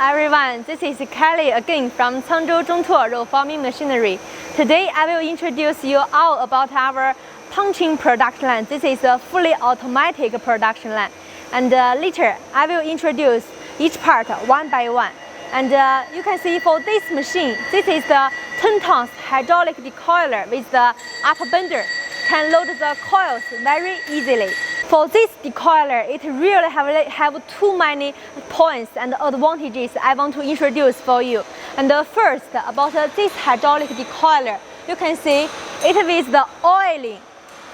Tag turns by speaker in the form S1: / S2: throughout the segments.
S1: everyone, this is Kelly again from Changzhou Zhongtuo Row Farming Machinery. Today I will introduce you all about our punching production line. This is a fully automatic production line. And later I will introduce each part one by one. And you can see for this machine, this is the 10 tons hydraulic decoiler with the upper bender. Can load the coils very easily. For this decoiler, it really have too many points and advantages I want to introduce for you. And first, about this hydraulic decoiler, you can see it with the oiling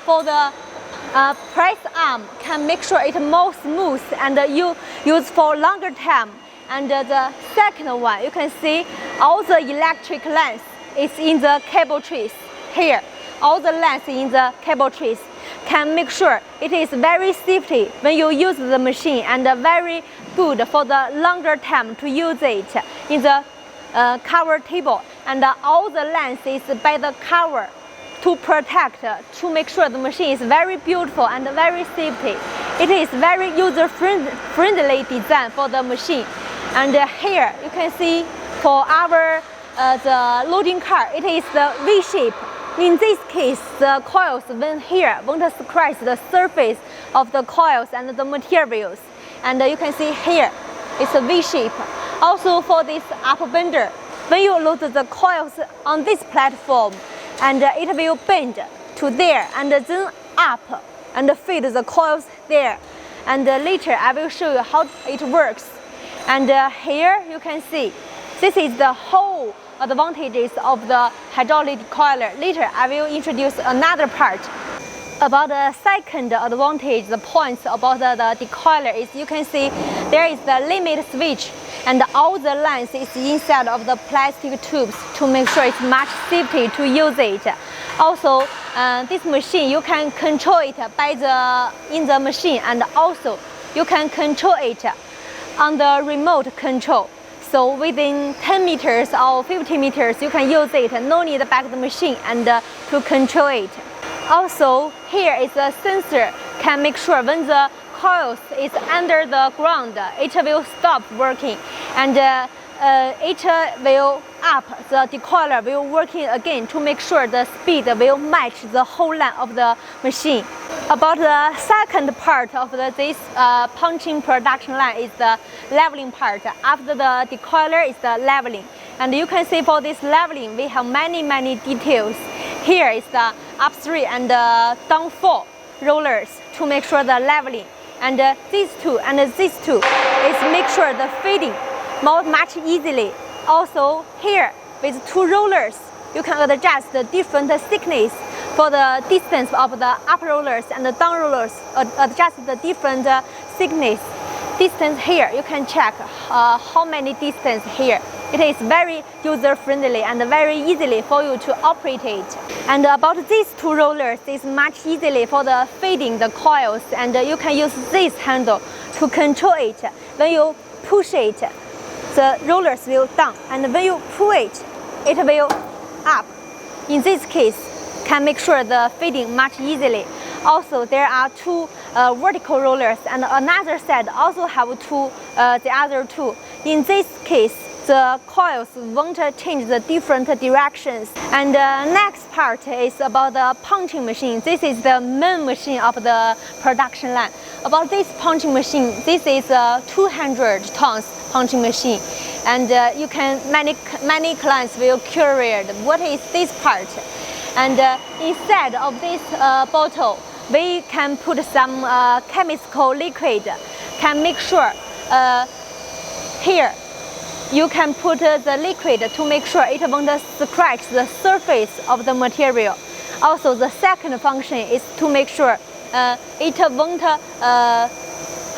S1: for the press arm can make sure it more smooth and you use for longer time. And the second one, you can see all the electric lines is in the cable trace here. All the lines in the cable trace can make sure it is very safety when you use the machine and very good for the longer time to use it in the cover table. And all the lines is by the cover to protect, to make sure the machine is very beautiful and very safety. It is very user-friendly design for the machine. And here you can see for our the loading car, it is the V shape. In this case, the coils won't scratch the surface of the coils and the materials. And you can see here, it's a V shape. Also for this upper bender, when you load the coils on this platform, and it will bend to there and then up and feed the coils there. And later I will show you how it works. And here you can see, this is the whole advantages of the hydraulic decoiler. Later I will introduce another part. About the second advantage, the points about the decoiler is you can see there is the limit switch and all the lines is inside of the plastic tubes to make sure it's much safety to use it. Also, this machine you can control it in the machine, and also you can control it on the remote control. So within 10 meters or 50 meters, you can use it. No need back the machine and to control it. Also, here is a sensor can make sure when the coils is under the ground, it will stop working, and it will up. The decoiler will working again to make sure the speed will match the whole line of the machine. About the second part of this punching production line is the leveling part. After the decoiler is the leveling. And you can see for this leveling, we have many details. Here is the up 3 and down 4 rollers to make sure the leveling. And these two and these two is make sure the feeding much easily. Also here with 2 rollers, you can adjust the different thickness for the distance of the up rollers and the down rollers. Adjust the different thickness. Distance here, you can check how many distance here. It is very user-friendly and very easily for you to operate it. And about these 2 rollers, it's much easily for the feeding the coils, and you can use this handle to control it. When you push it, the rollers will down, and when you pull it, it will up. In this case, can make sure the feeding much easily. Also, there are 2 vertical rollers, and another side also have 2, the other 2. In this case, the coils won't change the different directions. And next part is about the punching machine. This is the main machine of the production line. About this punching machine, this is a 200 tons punching machine. And you can many clients will curious what is this part. And inside of this bottle, we can put some chemical liquid. Can make sure here you can put the liquid to make sure it won't scratch the surface of the material. Also, the second function is to make sure it won't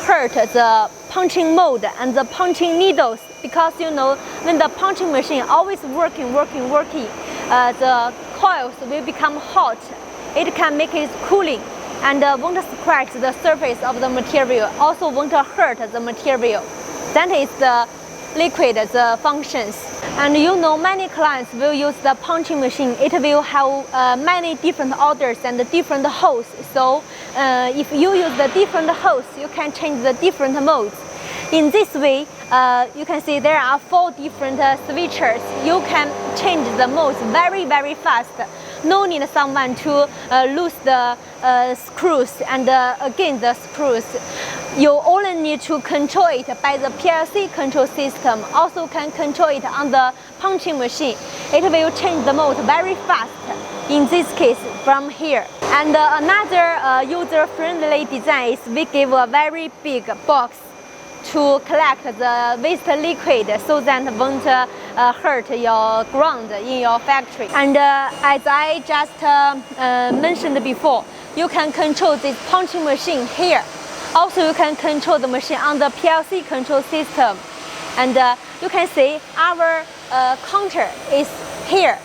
S1: hurt the punching mold and the punching needles, because you know when the punching machine always working, the coils will become hot. It can make it cooling and won't scratch the surface of the material. Also won't hurt the material. That is the liquid, the functions. And you know many clients will use the punching machine. It will have many different orders and different holes. So if you use the different holes, you can change the different modes. In this way, you can see there are 4 different switches. You can change the modes very fast. No need someone to lose the screws and again the screws. You only need to control it by the PLC control system. Also can control it on the punching machine. It will change the mode very fast. In this case, from here. And another user-friendly design is we give a very big box to collect the waste liquid so that it won't hurt your ground in your factory. And as I just mentioned before, you can control this punching machine here. Also, you can control the machine on the PLC control system. And you can see our counter is here.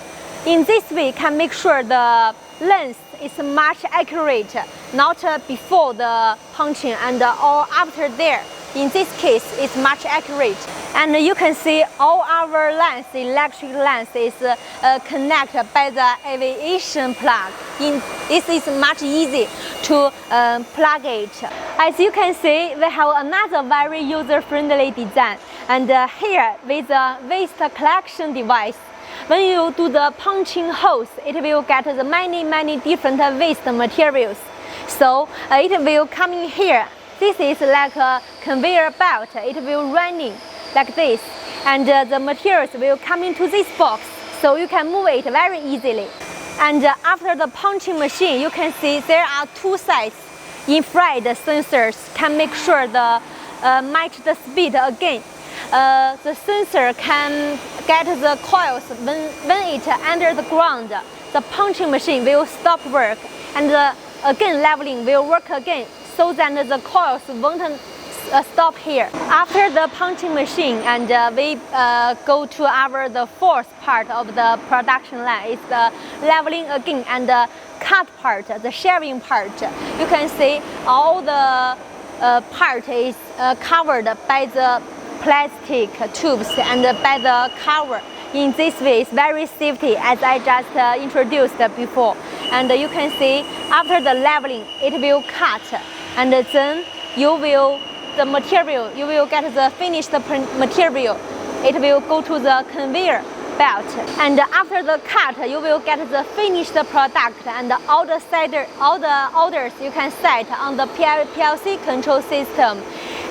S1: In this way, can make sure the length is much accurate, not before the punching and or after there. In this case, it's much accurate. And you can see all our lines, electric lines, is connected by the aviation plug. This is much easy to plug it. As you can see, we have another very user-friendly design. And here, with the waste collection device, when you do the punching holes, it will get the many different waste materials. So it will come in here. This is like a conveyor belt. It will running like this, and the materials will come into this box, so you can move it very easily. And after the punching machine, you can see there are 2 sides. Infrared sensors can make sure the match the speed again. The sensor can get the coils when it under the ground. The punching machine will stop work, and again leveling will work again, so that the coils won't stop here. After the punching machine, and we go to the 4th part of the production line, is the leveling again and the cut part, the shaving part. You can see all the part is covered by the plastic tubes and by the cover. In this way, it's very safety, as I just introduced before. And you can see after the leveling, it will cut, and then you will get the finished material. It will go to the conveyor belt, and after the cut, you will get the finished product, and all the orders you can set on the PLC control system.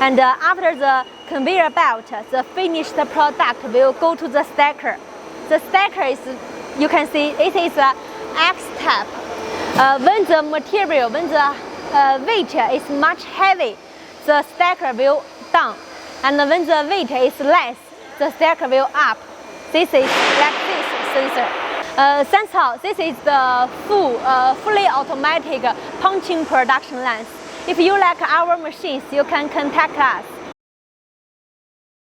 S1: And after the conveyor belt, the finished product will go to the stacker. The stacker is, you can see, it is a X type. When the weight is much heavy, the stacker will down, and when the weight is less, the stacker will up. This is like this sensor. That's all. This is the fully automatic punching production line. If you like our machines, you can contact us.